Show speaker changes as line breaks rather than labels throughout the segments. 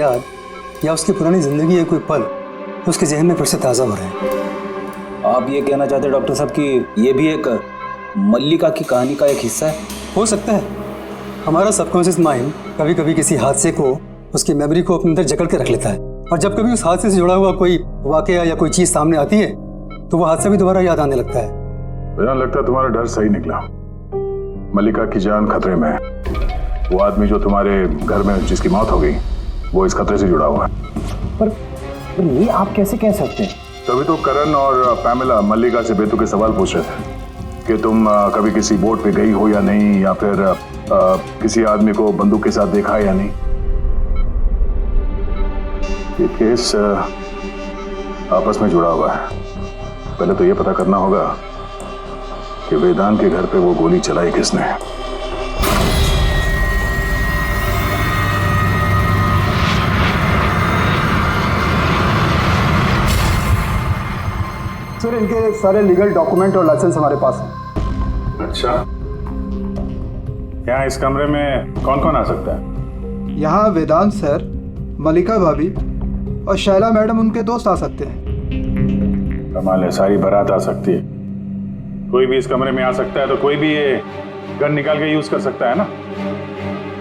याद या उसकी पुरानी जिंदगी या कोई पल उसके जहन में फिर से ताज़ा हो रहे हैं।
आप ये कहना चाहते हैं डॉक्टर साहब कि ये भी एक मल्लिका की कहानी का एक हिस्सा है?
हो सकता है। हमारा सबकॉन्शियस माइंड कभी कभी किसी हादसे को, उसकी मेमोरी को अपने अंदर जकड़ के रख लेता है, और जब कभी उस हादसे से जुड़ा हुआ कोई वाकया या कोई चीज़ सामने आती है तो वो हादसा भी दोबारा याद आने लगता है।
मुझे लगता है तुम्हारा डर सही निकला। मल्लिका की जान खतरे में है। वो आदमी जो तुम्हारे घर में जिसकी मौत हो गई वो इस खतरे से जुड़ा हुआ है।
पर ये आप कैसे कह सकते हैं?
तभी तो करण और पैमिला मल्लिका से बेतुके सवाल पूछ रहे थे कि तुम कभी किसी बोट पे गई हो या नहीं, या फिर किसी आदमी को बंदूक के साथ देखा है या नहीं। ये केस आपस में जुड़ा हुआ है। पहले तो ये पता करना होगा कि वेदांत के घर पे वो गोली चलाई किसने।
सर, इनके सारे लीगल डॉक्यूमेंट और लाइसेंस हमारे पास हैं।
अच्छा, यहाँ इस कमरे में कौन कौन आ सकता है?
यहाँ वेदांत सर, मल्लिका भाभी और शैला मैडम उनके दोस्त आ सकते हैं।
कमाल है, सारी बारात आ सकती है। कोई भी इस कमरे में आ सकता है, तो कोई भी ये गन निकाल के यूज कर सकता है ना?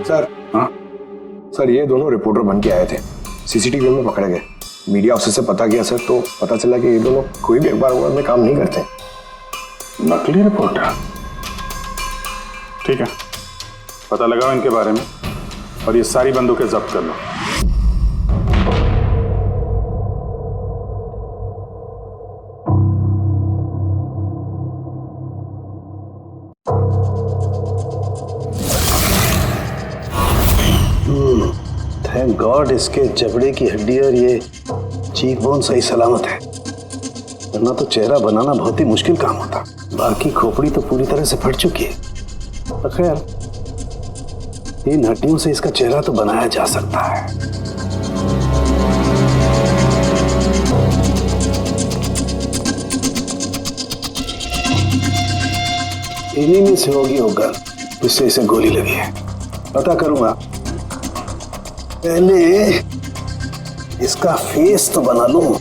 सर, हाँ सर, ये दोनों रिपोर्टर बन के आए थे, सीसीटीवी में पकड़े गए। मीडिया ऑफिसर से पता किया सर, तो पता चला कि ये दोनों कोई भी अखबार में काम नहीं करते।
नकली रिपोर्टर? ठीक है, पता लगाओ इनके बारे में और ये सारी बंदूकें जब्त कर लो।
थैंक गॉड इसके जबड़े की हड्डी और ये चीक बोन सही सलामत है, वरना तो चेहरा बनाना बहुत ही मुश्किल काम होता। बाकी खोपड़ी तो पूरी तरह से फट चुकी है, पर खैर इन हड्डियों से इसका चेहरा तो बनाया जा सकता है। इन्हीं में से होगी होगा जिससे इसे गोली लगी है। पता करूंगा, पहले इसका फेस तो बना लूं।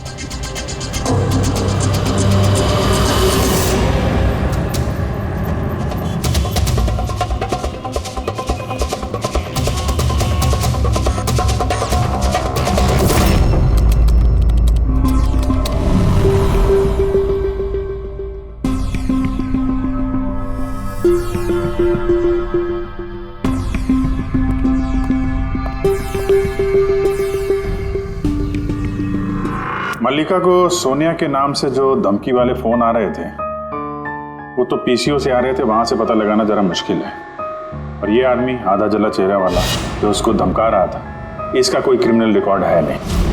मल्लिका को सोनिया के नाम से जो धमकी वाले फोन आ रहे थे वो तो पीसीओ से आ रहे थे, वहां से पता लगाना जरा मुश्किल है। और ये आदमी आधा जला चेहरा वाला जो उसको धमका रहा था, इसका कोई क्रिमिनल रिकॉर्ड है नहीं।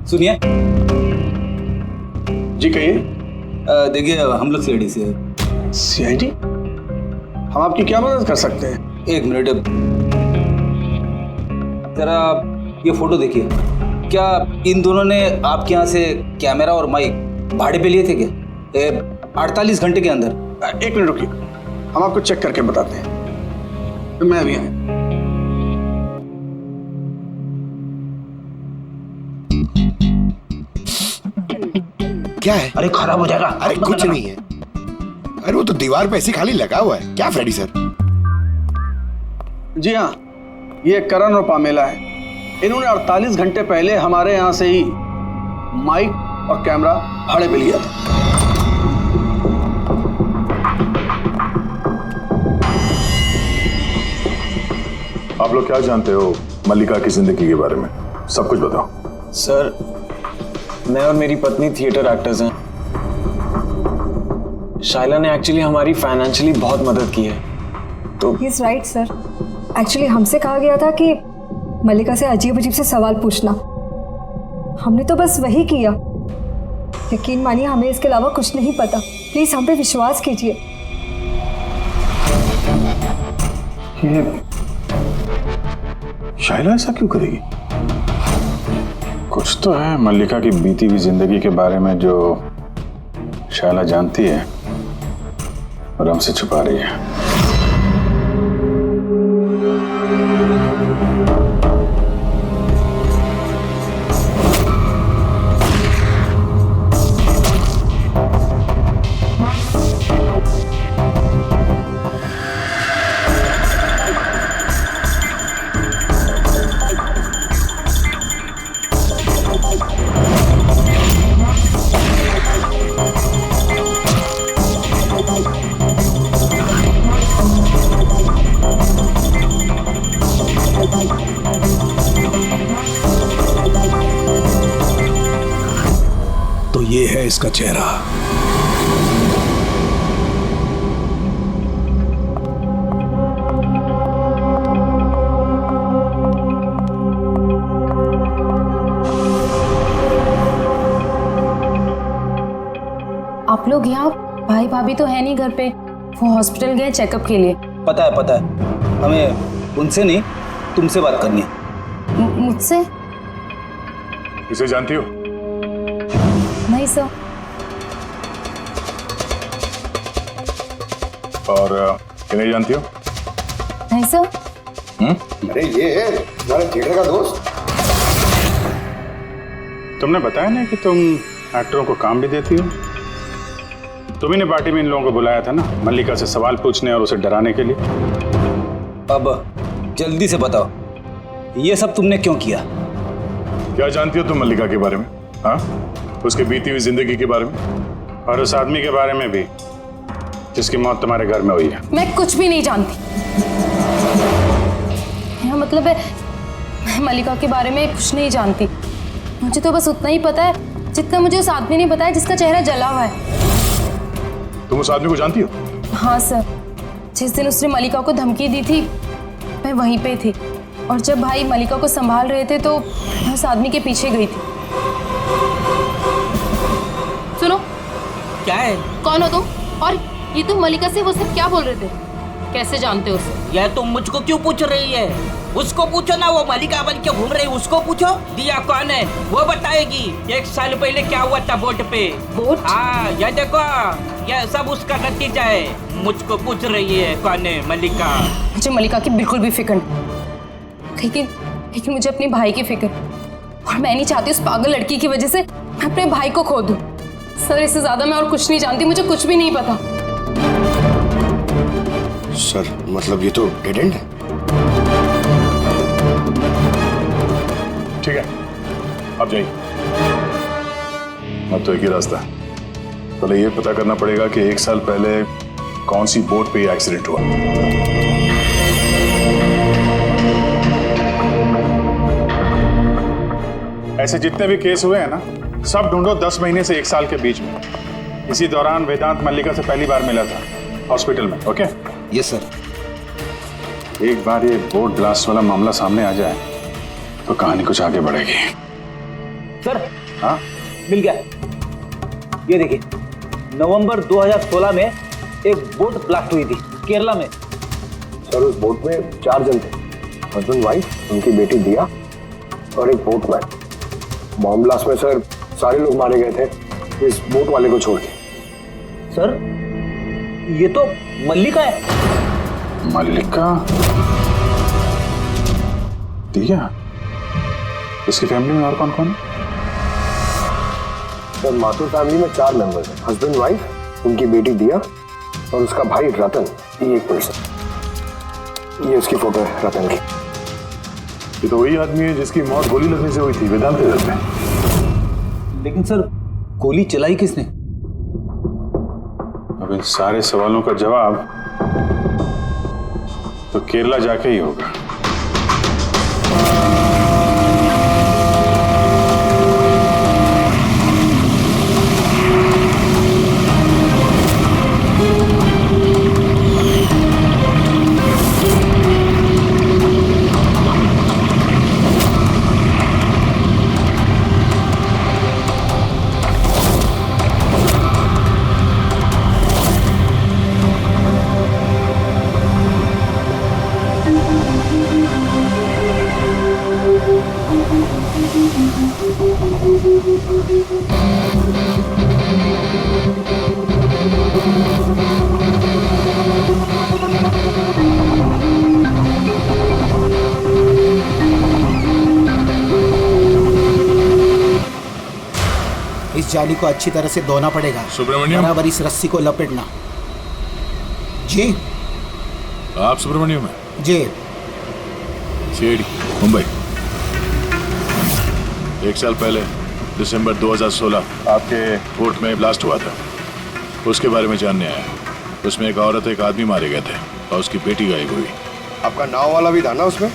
सुनिए
जी, कहिए।
देखिए, हम लोग सीआईडी से हैं।
सीआईडी? हम आपकी क्या मदद कर सकते हैं?
एक मिनट, जरा ये फोटो देखिए। क्या इन दोनों ने आपके यहाँ से कैमरा और माइक भाड़े पे लिए थे क्या 48 घंटे के अंदर?
एक मिनट रुकिए, हम आपको चेक करके बताते हैं। मैं अभी आया।
क्या है?
अरे खराब हो जाएगा।
अरे कुछ नहीं है। अरे वो तो दीवार पे ऐसे खाली लगा हुआ है। क्या फ्रेडी सर?
जी हाँ, ये करण और पामेला है। इन्होंने 48 घंटे पहले हमारे यहाँ से ही माइक और कैमरा भाड़े पे लिया था।
आप लोग क्या जानते हो मल्लिका की जिंदगी के बारे में? सब कुछ बताओ।
सर, मैं और मेरी पत्नी थिएटर एक्टर्स हैं। शाइला ने एक्चुअली हमारी फाइनेंशियली बहुत मदद की है। तो
He's right, सर। एक्चुअली हमसे कहा गया था कि मल्लिका से अजीब अजीब से सवाल पूछना, हमने तो बस वही किया। यकीन मानिए हमें इसके अलावा कुछ नहीं पता। प्लीज हम पे विश्वास कीजिए।
ये शाइला ऐसा क्यों करेगी? कुछ तो है मल्लिका की बीती हुई जिंदगी के बारे में जो शाइला जानती है और हमसे छुपा रही है।
तो ये है इसका चेहरा।
आप लोग यहाँ, भाई भाभी तो है नहीं घर पे, वो हॉस्पिटल गए चेकअप के लिए।
पता है, हमें उनसे नहीं तुमसे बात करनी है।
मुझसे?
इसे जानती हो?
नहीं सर।
और इन्हें जानती हो?
नहीं सर।
अरे ये है तुम्हारे थिएटर का दोस्त।
तुमने बताया ना कि तुम एक्टरों को काम भी देती हो। तुम्ही ने पार्टी में इन लोगों को बुलाया था ना, मल्लिका से सवाल पूछने और उसे डराने के लिए।
अब जल्दी से बताओ, ये सब तुमने क्यों किया?
क्या जानती हो तुम मल्लिका के बारे में? हाँ, उसकी बीती हुई जिंदगी के बारे में और उस आदमी के बारे में भी जिसकी मौत तुम्हारे घर में हुई है।
मैं कुछ भी नहीं जानती। मेरा मतलब है, मैं मल्लिका के बारे में कुछ नहीं जानती। मुझे तो बस उतना ही पता है जितना मुझे उस आदमी ने बताया जिसका चेहरा जला हुआ है।
तुम उस आदमी को जानती हो?
हाँ सर, जिस दिन उसने मल्लिका को धमकी दी थी मैं वहीं पे थी, और जब भाई मल्लिका को संभाल रहे थे तो मैं उस आदमी के पीछे गई थी।
सुनो,
क्या है?
कौन हो तुम? और ये तुम मल्लिका से वो सब क्या बोल रहे थे? कैसे जानते हो उसे?
यह तुम मुझको क्यों पूछ रही है? उसको पूछो ना, वो मल्लिका बन के घूम रही, उसको पूछो। दिया कौन है वो बताएगी। 1 साल पहले क्या हुआ था बोट पे।
बोट?
हाँ, यह देखो, यह सब उसका नतीजा है। मुझको पूछ रही है कौन है मल्लिका।
मुझे मल्लिका की बिल्कुल भी फिक्र नहीं, लेकिन मुझे अपने भाई की फिक्र, और मैं नहीं चाहती उस पागल लड़की की वजह से मैं अपने भाई को खो दूं। सर, इससे ज्यादा मैं और कुछ नहीं जानती, मुझे कुछ भी नहीं पता।
सर, मतलब ये तो डेड एंड है।
ठीक है, अब जाइए। अब तो एक ही रास्ता है, पहले ये पता करना पड़ेगा कि 1 साल पहले कौन सी बोट पे ये एक्सीडेंट हुआ। ऐसे जितने भी केस हुए हैं ना, सब ढूंढो 10 महीने से 1 साल के बीच में। इसी दौरान वेदांत मल्लिका से पहली बार मिला था हॉस्पिटल में। ओके?
Yes sir.
एक बार ये बोट ब्लास्ट वाला मामला सामने आ जाए तो कहानी कुछ आगे बढ़ेगी।
सर,
हाँ,
मिल गया। ये देखिए, नवंबर 2016 में एक बोट ब्लास्ट हुई थी केरला में।
सर, उस बोट में 4 जन थे, हस्बैंड वाइफ, उनकी बेटी दिया और एक बोटमैन। बॉम्ब ब्लास्ट में सर सारे लोग मारे गए थे, इस बोट वाले को छोड़ के।
सर, ये तो मल्लिका है।
मल्लिका? दिया? उसकी फैमिली में और कौन कौन है?
सर, माथुर फैमिली में 4 मेंबर्स हैं, हस्बैंड वाइफ, उनकी बेटी दिया और उसका भाई रतन। ये एक पर्सन, ये उसकी फोटो है रतन की।
ये तो वही आदमी है जिसकी मौत गोली लगने से हुई थी वेदांत के घर में।
लेकिन सर, गोली चलाई किसने?
अब इन सारे सवालों का जवाब तो केरला जाके ही होगा।
इस जाली को अच्छी तरह से धोना पड़ेगा।
सुब्रमण्यम,
बराबर इस रस्सी को लपेटना। जी
आप सुब्रमण्यम हैं?
जी।
सीडी, मुंबई। 1 साल पहले दिसंबर 2016 आपके कोर्ट में ब्लास्ट हुआ था, उसके बारे में जानने आया। उसमें एक औरत एक आदमी मारे गए थे और उसकी बेटी गायब हुई।
आपका नाव वाला भी था ना उसमें?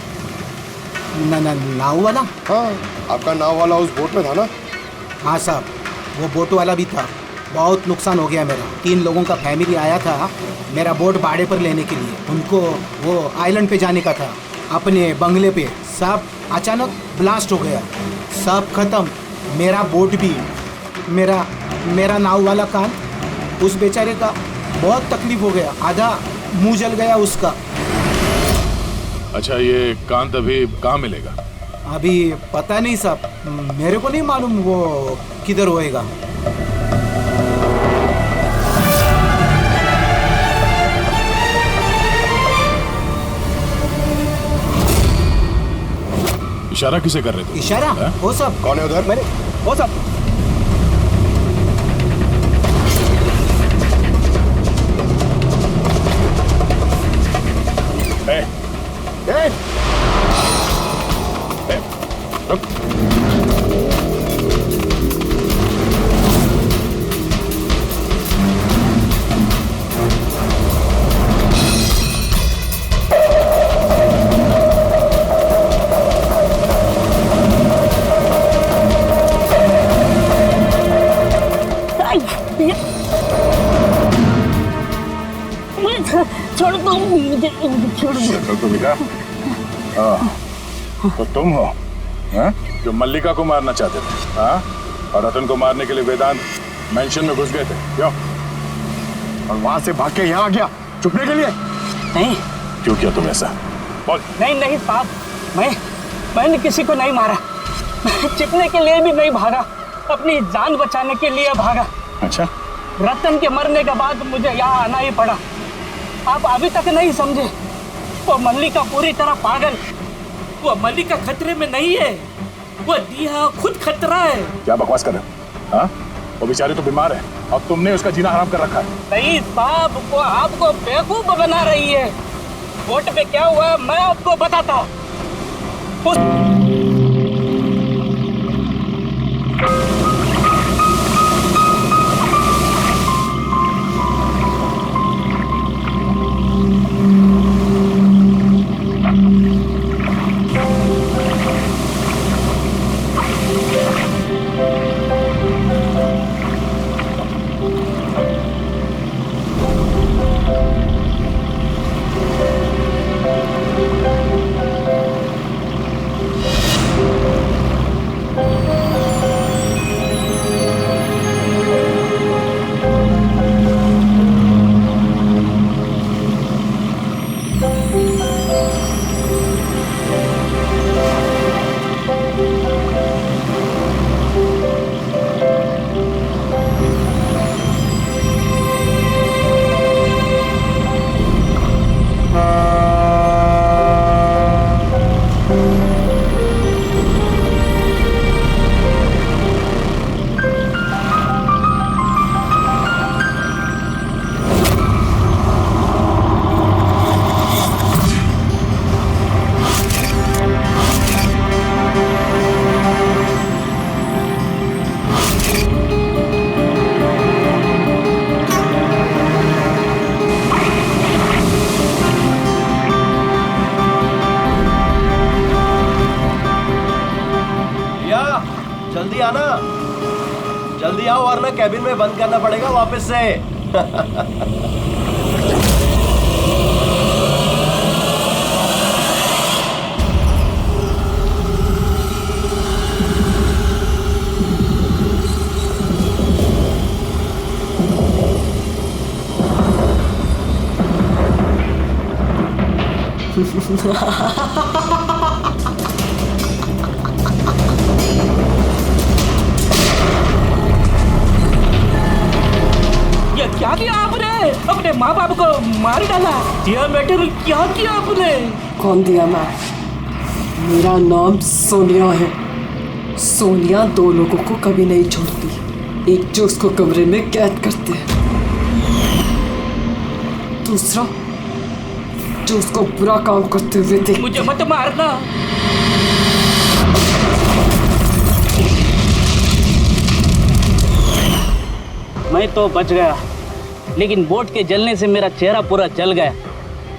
नाव वाला?
हाँ, आपका नाव वाला उस बोट में था ना?
हाँ साहब, वो बोट वाला भी था। बहुत नुकसान हो गया मेरा। 3 लोगों का फैमिली आया था मेरा बोट भाड़े पर लेने के लिए। उनको वो आइलैंड पे जाने का था, अपने बंगले पे। सब अचानक ब्लास्ट हो गया, सब खत्म। मेरा बोट भी, मेरा नाव वाला कान, उस बेचारे का बहुत तकलीफ हो गया। आधा मुंह जल गया उसका।
अच्छा, ये कान तभी कहाँ मिलेगा?
अभी पता नहीं साहब, मेरे को नहीं मालूम वो किधर होएगा।
इशारा किसे कर रहे थे?
इशारा? वो सब
कौन है उधर?
मैंने वो सब
छोड़ दो मुझे, छोड़ दो।
तो बेटा, तो तुम हो जो मल्लिका को मारना चाहते थे, हाँ? और रतन को मारने के लिए वेदांत मेंशन में घुस गए थे, क्यों?
और वहां से भाग के यहाँ आ गया छुपने के लिए?
नहीं।
क्यों किया तुम ऐसा? बोल।
नहीं साहब, मैंने किसी को नहीं मारा। छिपने के लिए भी नहीं भागा, अपनी जान बचाने के लिए भागा।
अच्छा,
रतन के मरने के बाद मुझे यहाँ आना ही पड़ा। आप अभी तक नहीं समझे, वो मल्लिका पूरी तरह पागल। वो मल्लिका खतरे में नहीं है, वो दिया खुद खतरा है।
क्या बकवास कर रहे हो? हाँ? वो बेचारी तो बीमार है और तुमने उसका जीना हराम कर रखा है।
नहीं साहब, वो आपको बेवकूफ बना रही है। कोर्ट पे क्या हुआ मैं आपको बताता।
जल्दी आओ वरना कैबिन में बंद करना पड़ेगा वापस से।
ये क्या किया आपने? अपने माँ बाप को मार डाला। दिया मैटर क्या किया आपने?
कौन दिया? मैं, मेरा नाम सोनिया है। सोनिया दो लोगों को कभी नहीं छोड़ती। एक जो उसको कमरे में कैद करते हैं, दूसरा जो उसको बुरा काम करते हुए देख।
मुझे मत मारना।
मैं तो बच गया, लेकिन बोट के जलने से मेरा चेहरा पूरा जल गया।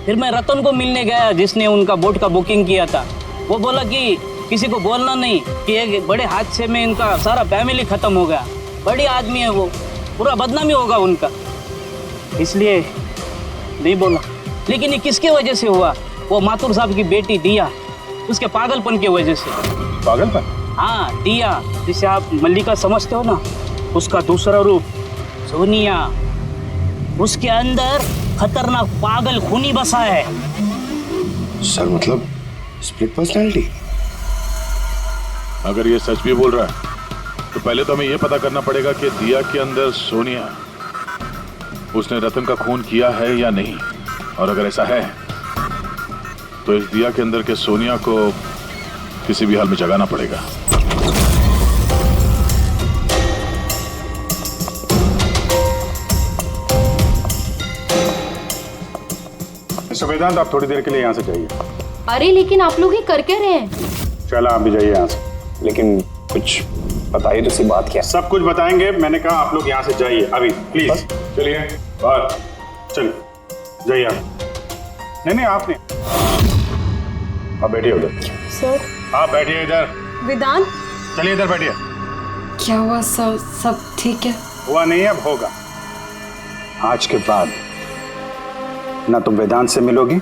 फिर मैं रतन को मिलने गया जिसने उनका बोट का बुकिंग किया था। वो बोला कि किसी को बोलना नहीं कि एक बड़े हादसे में इनका सारा फैमिली खत्म हो गया। बड़ी आदमी है वो, पूरा बदनामी होगा उनका, इसलिए नहीं बोला। लेकिन ये किसके वजह से हुआ? वो माथुर साहब की बेटी दिया, उसके पागलपन की वजह से।
पागलपन?
हाँ, दिया जिसे आप मल्लिका समझते हो ना, उसका दूसरा रूप सोनिया। उसके अंदर खतरनाक पागल खूनी बसा है।
सर मतलब स्प्लिट पर्सनैलिटी?
अगर ये सच भी बोल रहा है तो पहले तो हमें ये पता करना पड़ेगा कि दिया के अंदर सोनिया, उसने रतन का खून किया है या नहीं। और अगर ऐसा है तो इस दिया के अंदर के सोनिया को किसी भी हाल में जगाना पड़ेगा। मिस्टर वेदांत, आप थोड़ी देर के लिए यहाँ से जाइए।
अरे लेकिन आप लोग ये कर क्या रहे हैं?
चला, आप भी जाइए यहाँ से।
लेकिन कुछ बताइए तो सी बात क्या?
सब कुछ बताएंगे। मैंने कहा आप लोग यहाँ से जाइए अभी, प्लीज। चलिए बाहर, चलिए जाइए आप। नहीं आप नहीं, आप बैठिए उधर।
सर।
आप बैठिए इधर।
वेदांत।
चलिए इधर बैठिए।
क्या हुआ? सब ठीक है?
हुआ नहीं, अब होगा। आज के बाद ना तुम वेदांत से मिलोगी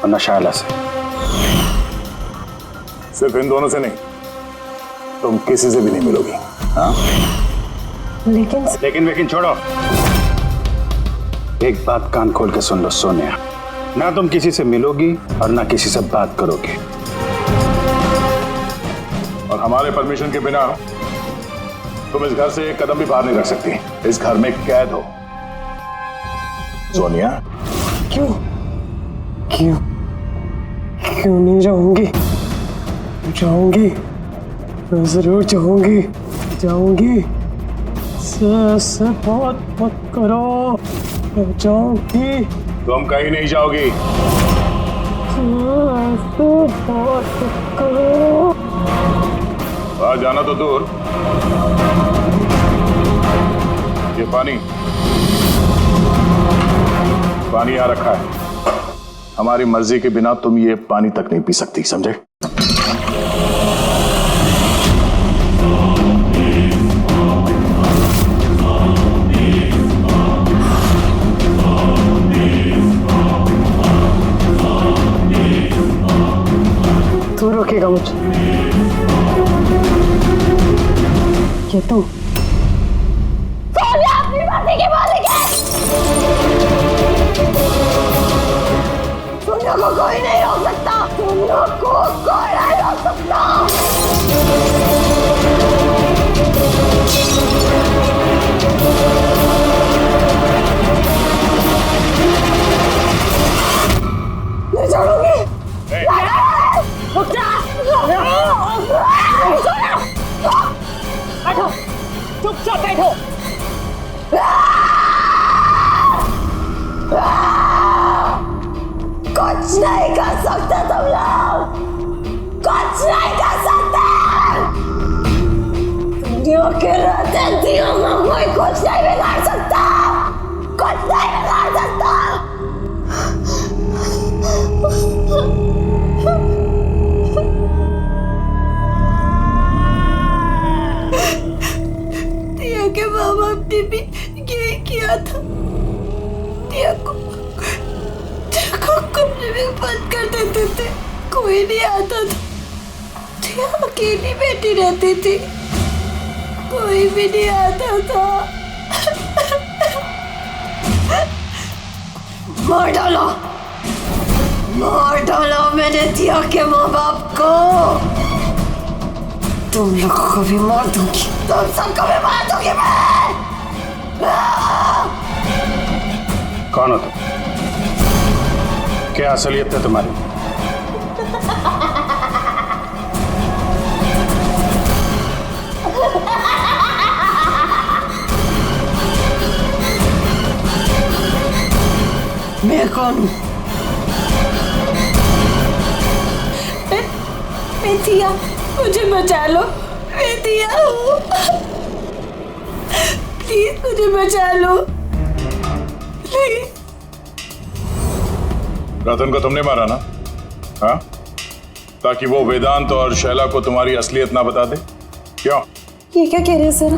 और ना शायला से। सिर्फ इन दोनों से नहीं, तुम किसी से भी नहीं मिलोगी। हाँ? लेकिन छोड़ो। एक बात कान खोल के सुन लो सोनिया, ना तुम किसी से मिलोगी और ना किसी से बात करोगी। और हमारे परमिशन के बिना तुम इस घर से एक कदम भी बाहर नहीं रख सकती। इस घर में कैद हो। सोनिया।
क्यों नहीं जाऊंगी? मैं जरूर जाऊंगी। से बात मत करो, जाऊंगी।
तुम कहीं नहीं जाओगी।
बात मत करो।
बाहर जाना तो दूर, ये पानी यहाँ रखा है। हमारी मर्जी के बिना तुम ये पानी तक नहीं पी सकती, समझे?
तू रोकेगा मुझे? क्या तू?
सोनिया अपनी मर्जी की मालिक है। सोनिया को कोई नहीं रोक सकता। सोनिया को कोई नहीं रोक सकता। नहीं छोड़ूंगी।
बैठो, चुपचाप बैठो।
कुछ नहीं कर सकते तुम लोग, कुछ नहीं कर सकते। दुनिया के रहते दियों को कोई कुछ नहीं बिगाड़ सकता, कुछ नहीं बिगाड़ सकता। कमरे बंद कर देते थे, कोई नहीं आता था। टिया अकेली बैठी रहती थी, कोई भी नहीं आता था। मार डाला मैंने टिया के माँ बाप को। तुम लोग को भी मार दूंगी, तुम सबको भी मार दूंगी मैं।
कौन हो तुम? क्या असलियत है तुम्हारी?
मैं कौन हूँ? मैं टिया, मुझे बचा लो। मैं टिया हूँ, प्लीज मुझे बचा लो, प्लीज।
रतन को तुमने मारा ना? हाँ, ताकि वो वेदांत और शैला को तुम्हारी असलियत ना बता दे? क्यों?
ये क्या कह रहे हैं सर?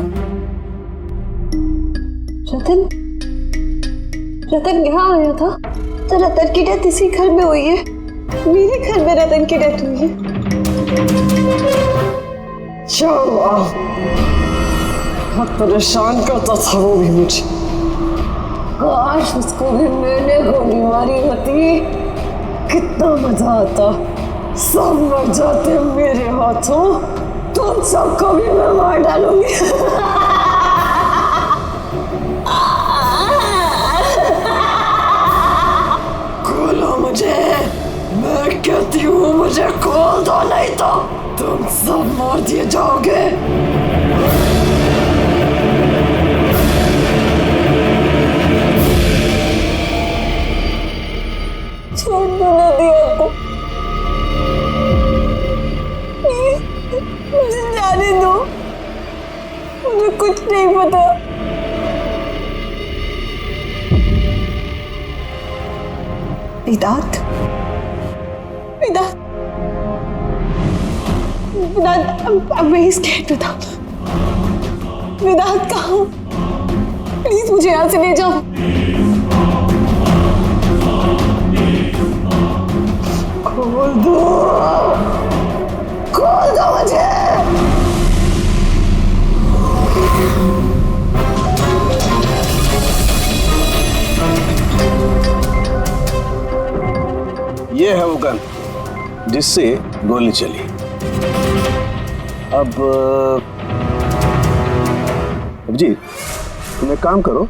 रतन यहाँ आया था? तो रतन की डेथ इसी घर में हुई है, मेरे घर में रतन की डेथ हुई है।
बहुत परेशान करता था वो भी मुझे।
काश उसको भी मैंने गोली मारी होती,
कितना मजा आता। सब मर जाते मेरे हाथों, तुम सबको भी मैं मार डालूंगी। खोलो मुझे, मैं कहती हूँ मुझे खोल दो, नहीं तो तुम सब मार दिए जाओगे।
छोड़ दो ना दिया को, मुझे जाने दो, मुझे कुछ नहीं पता।
वेदांत, I'm very scared वेदांत। वेदांत कहाँ? प्लीज मुझे यहाँ से ले जाओ।
खोल दो मुझे।
ये है वो गन जिससे गोली चली। अब जी तुम एक काम करो,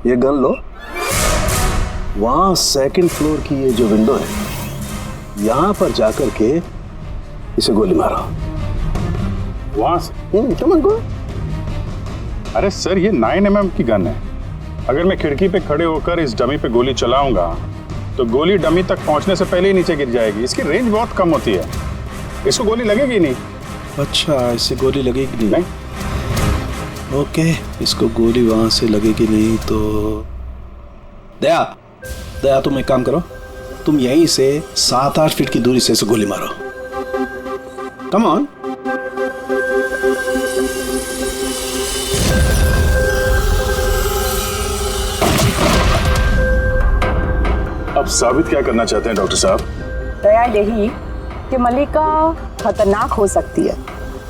ये गन लो, वहां सेकंड फ्लोर की ये जो विंडो है यहां पर जाकर के इसे गोली मारो।
वहां से?
Come on go.
अरे सर, ये 9mm की गन है। अगर मैं खिड़की पे खड़े होकर इस डमी पे गोली चलाऊंगा तो गोली डमी तक पहुंचने से पहले ही नीचे गिर जाएगी। इसकी रेंज बहुत कम होती है, इसको गोली लगेगी नहीं।
अच्छा, इससे गोली लगेगी नहीं? ओके, इसको गोली वहां से लगेगी नहीं तो दया तुम एक काम करो, तुम यहीं से 7-8 फीट की दूरी से इसे गोली मारो। Come on.
अब साबित क्या करना चाहते हैं डॉक्टर साहब?
दया यही कि मलिका खतरनाक हो सकती है,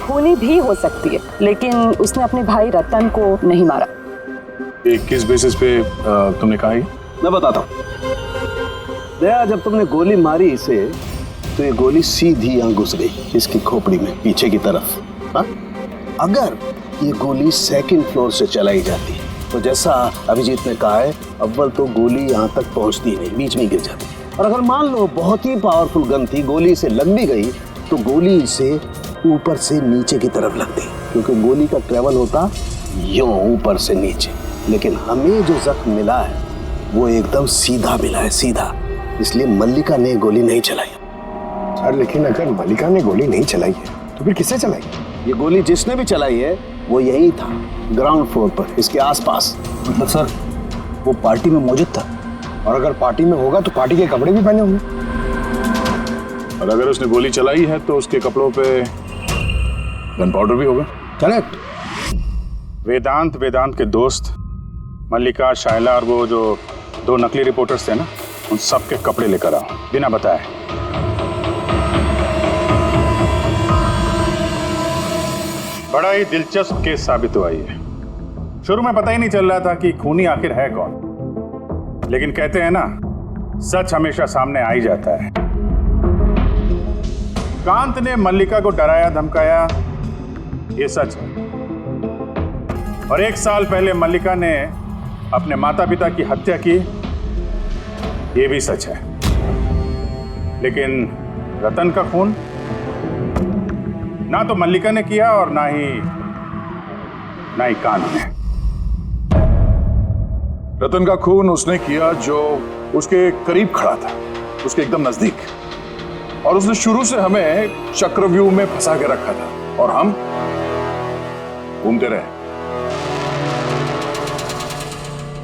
खूनी भी हो सकती है, लेकिन उसने अपने भाई रतन को नहीं मारा।
किस बेसिस पे तुमने कहा ये?
मैं बताता हूँ। दया, जब तुमने गोली मारी इसे तो ये गोली सीधी यहाँ घुस गई इसकी खोपड़ी में पीछे की तरफ। हा? अगर ये गोली सेकंड फ्लोर से चलाई जाती तो जैसा अभिजीत ने कहा है, अव्वल तो गोली यहाँ तक पहुँचती नहीं, बीच में गिर जाती। और अगर मान लो बहुत ही पावरफुल गन थी, गोली से लग भी गई तो गोली इसे ऊपर से नीचे की तरफ लगती, क्योंकि गोली का ट्रेवल होता यूं ऊपर से नीचे। लेकिन हमें जो जख्म मिला है वो एकदम सीधा मिला है, सीधा। इसलिए मल्लिका ने गोली नहीं चलाई।
सर, लेकिन अगर मल्लिका ने गोली नहीं चलाई है तो फिर किसने चलाई?
ये गोली जिसने भी चलाई है वो यही था, ग्राउंड फ्लोर पर, इसके आसपास।
मतलब सर, वो पार्टी में मौजूद था?
और अगर पार्टी में होगा तो पार्टी के कपड़े भी पहने होंगे।
और अगर उसने गोली चलाई है तो उसके कपड़ों पे गन पाउडर भी होगा।
करेक्ट।
वेदांत के दोस्त मल्लिका, शायला और वो जो 2 नकली रिपोर्टर्स थे ना, उन सबके कपड़े लेकर आओ बिना बताए। बड़ा ही दिलचस्प केस साबित हुआ ये। शुरू में पता ही नहीं चल रहा था कि खूनी आखिर है कौन, लेकिन कहते हैं ना, सच हमेशा सामने आ ही जाता है। कांत ने मल्लिका को डराया धमकाया, ये सच है। और 1 साल पहले मल्लिका ने अपने माता पिता की हत्या की, ये भी सच है। लेकिन रतन का खून ना तो मल्लिका ने किया और ना ही कांत ने।
रतन का खून उसने किया जो उसके करीब खड़ा था, उसके एकदम नजदीक, और उसने शुरू से हमें चक्रव्यूह में फंसा के रखा था और हम घूमते रहे।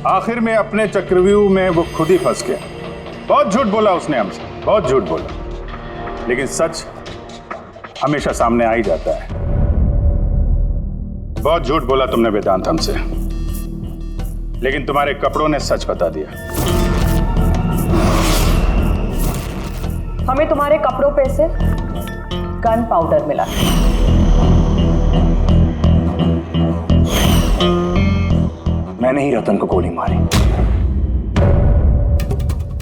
आखिर में अपने चक्रव्यूह में वो खुद ही फंस गया। बहुत झूठ बोला उसने हमसे, बहुत झूठ बोला, लेकिन सच हमेशा सामने आ ही जाता है। बहुत झूठ बोला तुमने वेदांत हमसे, लेकिन तुम्हारे कपड़ों ने सच बता दिया।
हमें तुम्हारे कपड़ों पे से गन पाउडर मिला।
मैंने ही रतन को गोली मारी।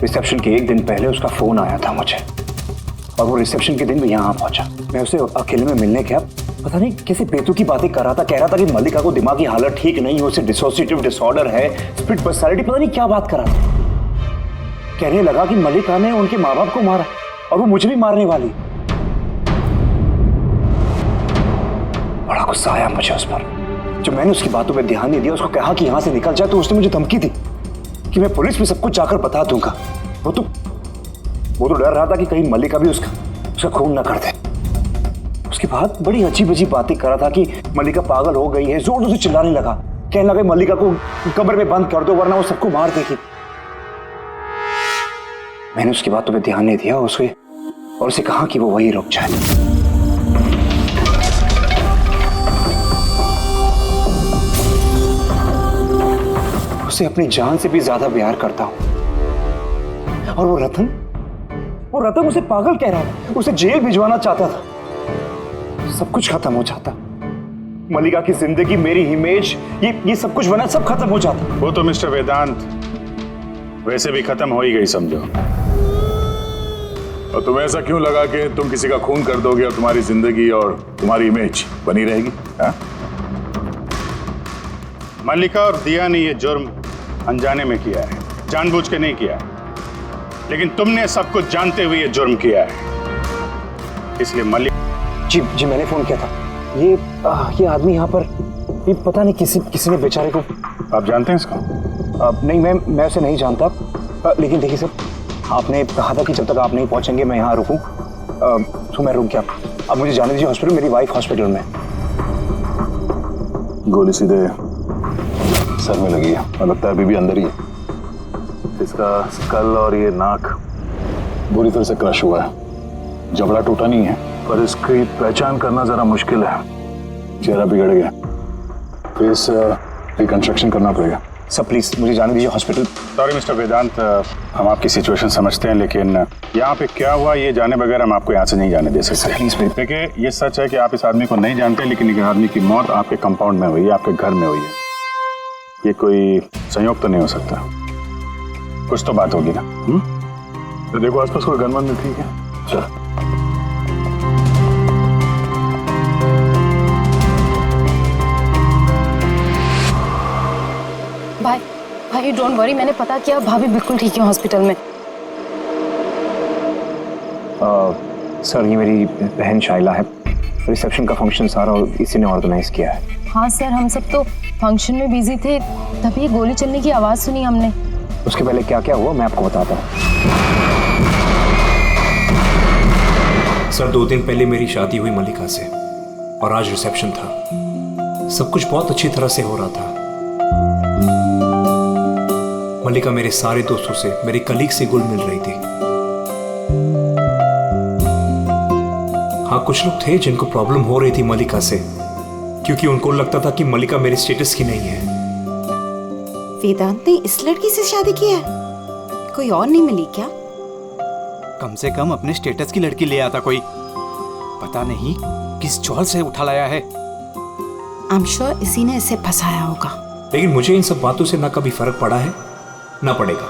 रिसेप्शन के 1 दिन पहले उसका फोन आया था मुझे, और वो रिसेप्शन के दिन भी यहाँ पहुंचा। मैं उसे अकेले में मिलने गया, पता नहीं कैसे बेतुकी बातें कर रहा था। कह रहा था कि मल्लिका को दिमागी हालत ठीक नहीं है, उसे डिसोसिएटिव डिसऑर्डर है, स्प्लिट पर्सनालिटी, पता नहीं क्या बात कर रहा था। कहने लगा कि मल्लिका ने उनके माँ बाप को मारा और वो मुझे भी मारने वाली। बड़ा गुस्सा आया मुझे उस पर। जब मैंने उसकी बातों पे ध्यान नहीं दिया, उसको कहा कि यहां से निकल जाए, तो उसने मुझे धमकी दी कि मैं पुलिस में सब कुछ जाकर बता दूंगा। वो तो डर रहा था कि कहीं मल्लिका भी उसका खून ना कर दे। उसके बाद बड़ी अजीब अजीब बातें कर रहा था कि मल्लिका पागल हो गई है, जोर जोर से चिल्लाने लगा, कहने लगा मल्लिका को कब्र में बंद कर दो वरना वो सबको मार देगी। मैंने उसकी बातों पे ध्यान नहीं दिया और उसे कहा कि वो वहीं रुक जाए। उसे अपनी जान से भी ज्यादा प्यार करता हूं। और वो रतन उसे पागल कह रहा था, उसे जेल भिजवाना चाहता था। सब कुछ खत्म हो जाता, मल्लिका की जिंदगी, मेरी इमेज, ये सब कुछ बना, सब खत्म हो जाता।
वो तो मिस्टर वेदांत वैसे भी खत्म हो ही गई समझो।
और तुम्हें ऐसा क्यों लगा कि तुम किसी का खून कर दोगे और तुम्हारी जिंदगी और तुम्हारी इमेज बनी रहेगी?
मल्लिका और दिया ने ये जुर्म अनजाने में किया है, जानबूझ के नहीं किया, लेकिन तुमने सब कुछ जानते हुए ये जुर्म किया है। इसलिए मल्लिका
जी मैंने फोन किया था। ये आदमी यहाँ पर, ये पता नहीं किसी ने बेचारे को।
आप जानते हैं इसको?
नहीं, मैं उसे नहीं जानता, लेकिन देखिए सर, आपने कहा था कि जब तक आप नहीं पहुंचेंगे मैं यहाँ रुकूं, तो मैं रुक गया। अब मुझे जाने दीजिए हॉस्पिटल, मेरी वाइफ हॉस्पिटल में।
गोली सीधे सर में लगी है और लगता है अभी भी अंदर ही है। इसका स्कल और ये नाक बुरी तरह से क्रश हुआ है। जबड़ा टूटा नहीं है, पर इसकी पहचान करना जरा मुश्किल है। चेहरा बिगड़ गया, फेस रिकंस्ट्रक्शन करना पड़ेगा।
सर प्लीज मुझे जाने दीजिए हॉस्पिटल।
सॉरी मिस्टर वेदांत, हम आपकी सिचुएशन समझते हैं, लेकिन यहाँ पे क्या हुआ ये जाने बगैर हम आपको यहाँ से नहीं जाने दे सकते।
प्लीज
देखिए, ये सच है कि आप इस आदमी को नहीं जानते, लेकिन एक आदमी की मौत आपके कंपाउंड में हुई है, आपके घर में हुई है। ये कोई संयोग तो नहीं हो सकता, कुछ तो बात होगी ना।
तो देखो आसपास कोई गनमैन में, ठीक है? चल।
भाई डोंट वरी, मैंने पता किया, भाभी बिल्कुल ठीक है हॉस्पिटल में।
सर ये मेरी बहन शाइला है, रिसेप्शन का फंक्शन सारा इसी ने ऑर्गेनाइज किया है।
हाँ सर, हम सब तो फंक्शन में बिजी थे, तभी गोली चलने की आवाज सुनी हमने।
उसके पहले क्या क्या हुआ मैं आपको बताता हूँ।
सर 2 दिन पहले मेरी शादी हुई मल्लिका से, और आज रिसेप्शन था। सब कुछ बहुत अच्छी तरह से हो रहा था। मल्लिका मेरे सारे दोस्तों से, मेरे कलीग से घुल मिल रही थी। हाँ, कुछ लोग थे जिनको प्रॉब्लम हो रही थी मल्लिका से, क्योंकि उनको लगता था कि मल्लिका मेरे स्टेटस की नहीं है।
वेदांत ने इस लड़की से शादी की है?
कोई और नहीं मिली क्या?
कम से कम अपने स्टेटस की लड़की ले आता कोई। पता नहीं किस चौल से उठा लाया है।
आई एम श्योर इसी ने इसे फंसाया होगा।
लेकिन मुझे इन सब बातों से ना कभी फर्क पड़ा है ना पड़ेगा।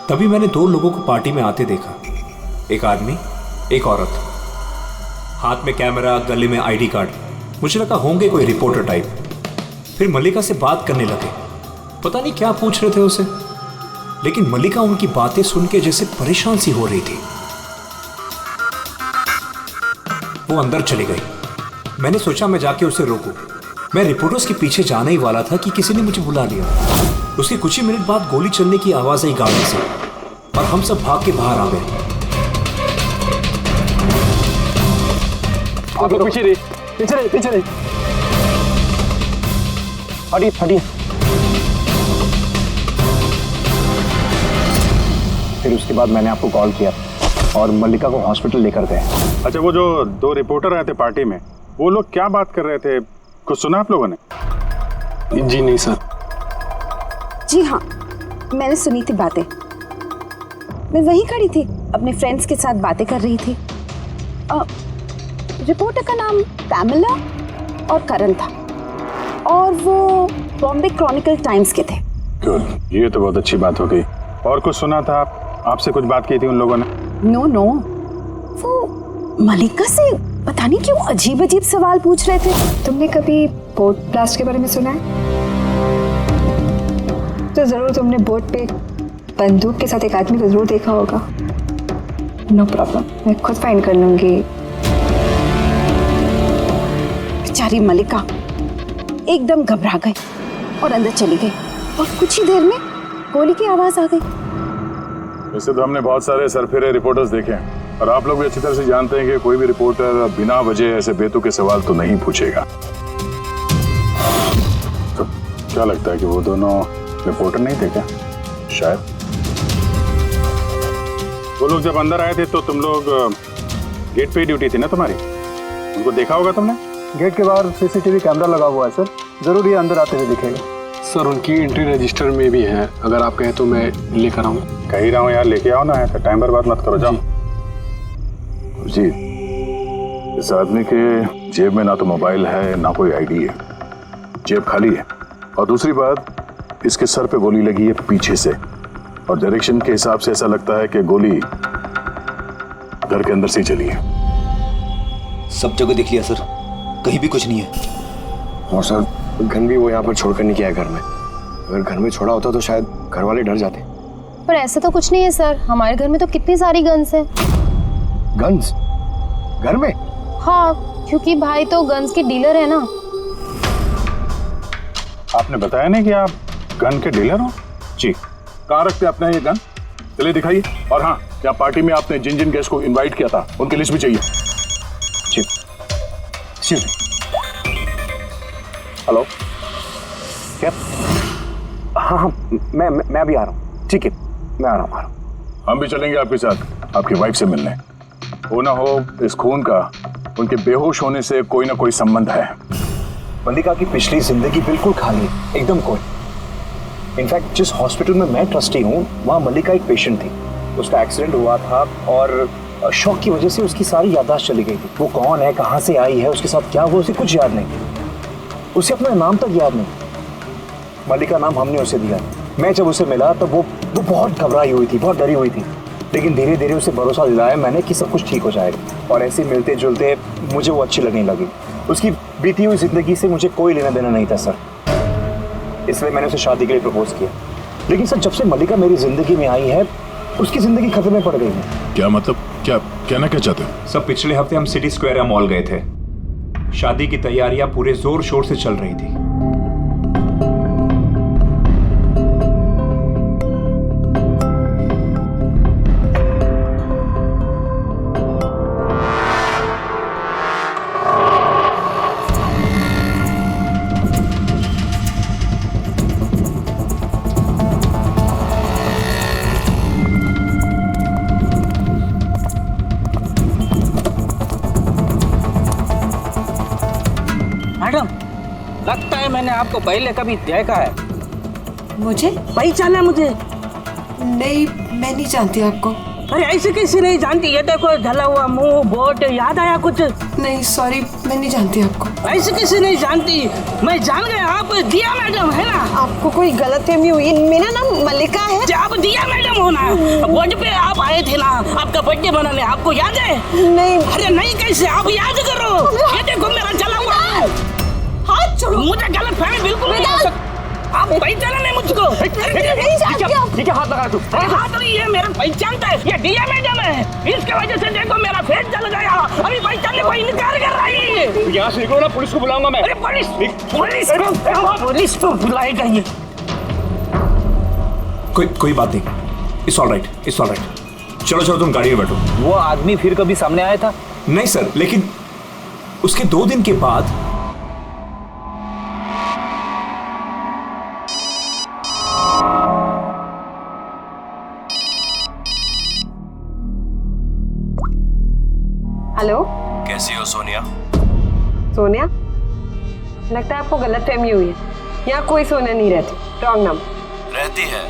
तभी मैंने 2 लोगों को पार्टी में आते देखा, एक आदमी एक औरत, हाथ में कैमरा, गले में आईडी कार्ड। मुझे लगा होंगे कोई रिपोर्टर टाइप। फिर मल्लिका से बात करने लगे, पता नहीं क्या पूछ रहे थे उसे, लेकिन मल्लिका उनकी बातें सुन के जैसे परेशान सी हो रही थी। वो अंदर चली गई। मैंने सोचा मैं जाके उसे रोकूं। मैं रिपोर्टर्स के पीछे जाने ही वाला था कि किसी ने मुझे बुला लिया। उसके कुछ ही मिनट बाद गोली चलने की आवाज आई गाड़ी से और हम सब भाग के बाहर आ गए।
पीछे रही, पीछे रही, पीछे रही। हटिए, हटिए। फिर उसके बाद मैंने आपको कॉल किया और मल्लिका को हॉस्पिटल लेकर गए।
अच्छा, वो जो 2 रिपोर्टर आए थे पार्टी में, वो लोग क्या बात कर रहे थे? कुछ सुना आप लोगों ने?
जी नहीं सर।
जी हाँ, मैंने सुनी थी बातें। मैं वहीं खड़ी थी, अपने फ्रेंड्स के साथ बातें कर रही थी। रिपोर्टर का नाम पैमेला और करण था और वो बॉम्बे क्रॉनिकल टाइम्स के थे।
गुड, ये तो बहुत अच्छी बात हो गई। और कुछ सुना था आपसे कुछ बात की थी उन लोगों ने?
नो, वो मल्लिका से पता नहीं क्यों अजीब अजीब सवाल पूछ रहे थे।
तुमने कभी बोट ब्लास्ट के बारे में सुना है? तो जरूर तुमने बोट पे बंदूक के साथ एक आदमी को जरूर देखा होगा। नो प्रॉब्लम, मैं खुद फाइंड कर लूंगी।
बेचारी मल्लिका एकदम घबरा गई और अंदर चली गई और कुछ ही देर में गोली की आवाज आ गई।
वैसे तो हमने बहुत सारे सरफिरे रिपोर्टर्स देखे हैं और आप लोग भी अच्छी तरह से जानते हैं कि कोई भी रिपोर्टर बिना वजह ऐसे बेतुके सवाल तो नहीं पूछेगा। तो क्या लगता है कि वो दोनों रिपोर्टर नहीं थे क्या? शायद। वो लोग जब अंदर आए थे तो तुम लोग गेट पे ही ड्यूटी थी ना तुम्हारी? उनको देखा होगा तुमने?
गेट के बाहर सीसीटीवी कैमरा लगा हुआ है सर, जरूर ये अंदर आते हुए दिखेगा।
सर उनकी एंट्री रजिस्टर में भी है, अगर आप कहें तो मैं लेकर आऊँ।
कह ही रहा हूँ यार, लेके आओ ना, तो टाइम बर्बाद मत करो, जाओ। जी, इस आदमी के जेब में ना तो मोबाइल है ना कोई आईडी है, जेब खाली है। और दूसरी बात, इसके सर पे गोली लगी है पीछे से और डायरेक्शन के हिसाब से ऐसा लगता है कि गोली घर के अंदर से ही चली है।
सब जगह देख लिया सर, कहीं भी कुछ नहीं है। और सर गन भी वो यहाँ पर छोड़कर नहीं गया है घर में। अगर घर में छोड़ा होता तो शायद घर वाले डर जाते।
पर ऐसा तो कुछ नहीं है सर, हमारे घर में तो कितनी सारी गन्स हैं।
गन्स? घर में?
हाँ, क्योंकि भाई तो गन्स के डीलर है ना।
आपने बताया नहीं कि आप गन के डीलर हो? जी। कहाँ रखते अपना ये गन? चलिए दिखाइए। और हाँ, क्या पार्टी में आपने जिन जिन गेस्ट को इनवाइट किया था उनकी लिस्ट भी चाहिए। जी।
हेलो, क्या? हाँ, मैं भी आ रहा हूँ। ठीक है, मैं आ रहा हूँ।
हम भी चलेंगे आपके साथ आपकी वाइफ से मिलने। वो ना हो इस खून का उनके बेहोश होने से कोई ना कोई संबंध है।
मल्लिका की पिछली जिंदगी बिल्कुल खाली, एकदम कोई। इनफैक्ट जिस हॉस्पिटल में मैं ट्रस्टी हूँ वहाँ मल्लिका एक पेशेंट थी। उसका एक्सीडेंट हुआ था और शॉक की वजह से उसकी सारी याददाश्त चली गई थी। वो कौन है, कहाँ से आई है, उसके साथ क्या हुआ, उसे कुछ याद नहीं। उसे अपना नाम तक याद नहीं। मल्लिका नाम हमने उसे दिया। मैं जब उसे मिला तब वो बहुत घबराई हुई थी, बहुत डरी हुई थी। लेकिन धीरे धीरे उसे भरोसा दिलाया मैंने कि सब कुछ ठीक हो जाएगा। और ऐसे मिलते जुलते मुझे वो अच्छी लगने लगी। उसकी बीती हुई जिंदगी से मुझे कोई लेना देना नहीं था सर, इसलिए मैंने उसे शादी के लिए प्रपोज किया। लेकिन सर जब से मल्लिका मेरी जिंदगी में आई है उसकी जिंदगी खतरे में पड़ गई है।
क्या मतलब? क्या कहना क्या चाहते हैं?
सब पिछले हफ्ते हम सिटी स्क्वायर मॉल गए थे। शादी की तैयारियां पूरे जोर शोर से चल रही थी।
मैडम, लगता है मैंने आपको पहले कभी देखा है।
मुझे पहचाना? मुझे नहीं,
मैं नहीं जानती आपको।
अरे ऐसे कैसे नहीं जानती? ये देखो ढला हुआ मुंह, बोट, याद आया कुछ?
नहीं सॉरी, मैं नहीं जानती आपको।
ऐसे कैसे नहीं जानती? मैं जान गया, आप दिया मैडम है ना?
आपको कोई गलतफहमी हुई, मेरा नाम मल्लिका है।
आप दिया मैडम हो ना? बोर्ड पे आप आए थे ना आपका बर्थडे मनाने, आपको याद है?
नहीं।
अरे नहीं कैसे, आप याद करो। ये देखो मेरा जला हुआ
हाथ छोड़ो।
मुझे गलतफहमी बिल्कुल नहीं हो सकती। आप पहचाना नहीं मुझको?
क्या
हाथ लगा तू? हाथ नहीं है, मेरा पहचानता है, ये दिया मैडम है। इसके वजह से देखो मेरा फेस जल गया। अभी पहचानने को इनकार कर रही है।
यहाँ से निकलो ना, पुलिस को बुलाऊंगा मैं।
अरे पुलिस को बुलाएगा ये।
कोई बात नहीं, it's all right, it's all right. चलो तुम गाड़ी में बैठो।
वो आदमी फिर कभी सामने आया था?
नहीं सर, लेकिन उसके 2 दिन के बाद
हेलो,
कैसी हो सोनिया?
सोनिया? लगता है आपको गलतफहमी हुई है। यहाँ कोई सोनिया नहीं रहती, रॉन्ग नंबर।
रहती है,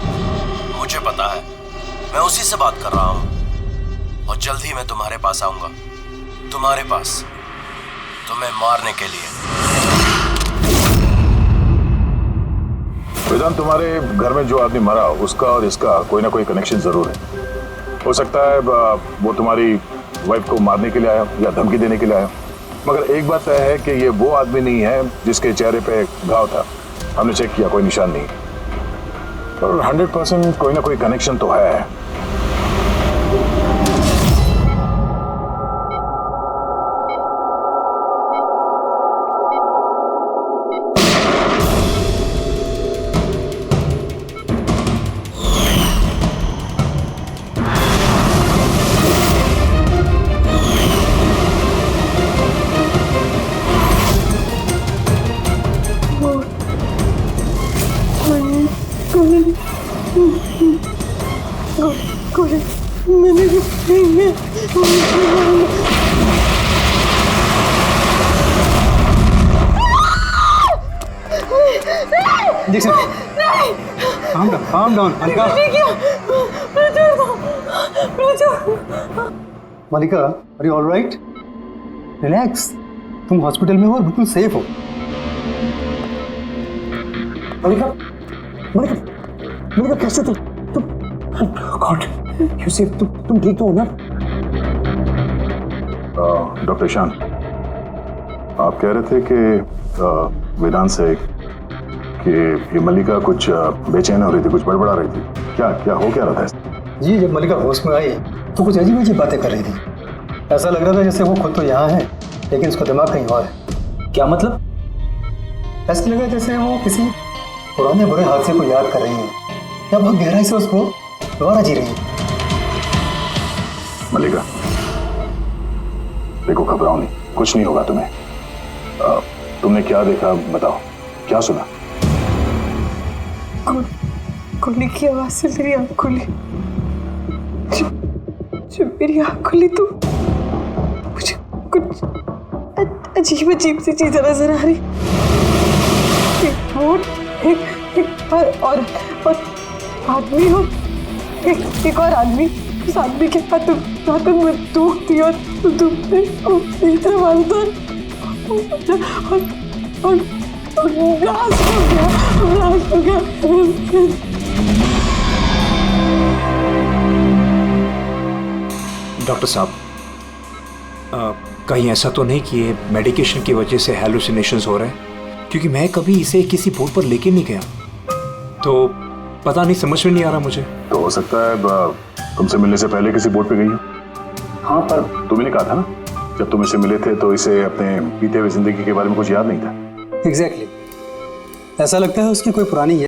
मुझे पता है। मैं उसी से बात कर रहा हूँ और जल्द ही मैं तुम्हारे पास आऊंगा, तुम्हारे पास, तुम्हें मारने के लिए।
वेदांत, तुम्हारे घर में जो आदमी मरा उसका और इसका कोई ना कोई कनेक्शन जरूर है। हो सकता है वो तुम्हारी वाइफ को मारने के लिए आया या धमकी देने के लिए आया, मगर एक बात तय है कि ये वो आदमी नहीं है जिसके चेहरे पे घाव था। हमने चेक किया, कोई निशान नहीं, और 100% कोई ना कोई कनेक्शन तो है।
calm down, Malika. Malika, are you all right? Relax. तुम हॉस्पिटल में हो और बिल्कुल सेफ हो।
मलिका, मलिका, मलिका कैसे तुम गॉड, यू सेफ? तुम ठीक तो हो ना?
डॉक्टर ईशान, आप कह रहे थे कि वेदांत से कि ये मल्लिका कुछ बेचैन हो रही थी, कुछ बड़बड़ा रही थी। क्या हो क्या रहा था?
जी, जब मल्लिका होश में आई तो कुछ अजीब अजीब बातें कर रही थी। ऐसा लग रहा था जैसे वो खुद तो यहाँ है लेकिन उसका दिमाग कहीं और है।
क्या मतलब?
ऐसा लगा जैसे वो किसी पुराने बुरे हादसे को याद कर रही है या बहुत गहराई से उसको दोबारा जी रही है।
मल्लिका, देखो घबराओ नहीं, कुछ नहीं होगा तुम्हें। तुमने क्या देखा बताओ, क्या सुना?
गोली की आवाज से मेरी आंख खुली। जब मेरी आंख खुली तो मुझे कुछ अजीब अजीब सी चीजें नजर आ रही। एक बोट, एक और आदमी हो, एक और आदमी। उस आदमी के हाथों में बंदूक थी और ब्लास्ट हो गया।
डॉक्टर साहब, कहीं ऐसा तो नहीं कि ये मेडिकेशन की वजह से हैलुसिनेशंस हो रहे हैं? क्योंकि मैं कभी इसे किसी बोर्ड पर लेके नहीं गया, तो पता नहीं, समझ में नहीं आ रहा मुझे।
तो हो सकता है तुमसे मिलने से पहले किसी बोर्ड पे गई हो। हाँ, पर तुमने कहा था ना जब तुम इसे मिले थे तो इसे अपने बीते हुए जिंदगी के बारे में कुछ याद नहीं था।
एग्जैक्टली, ऐसा लगता है उसकी कोई पुरानी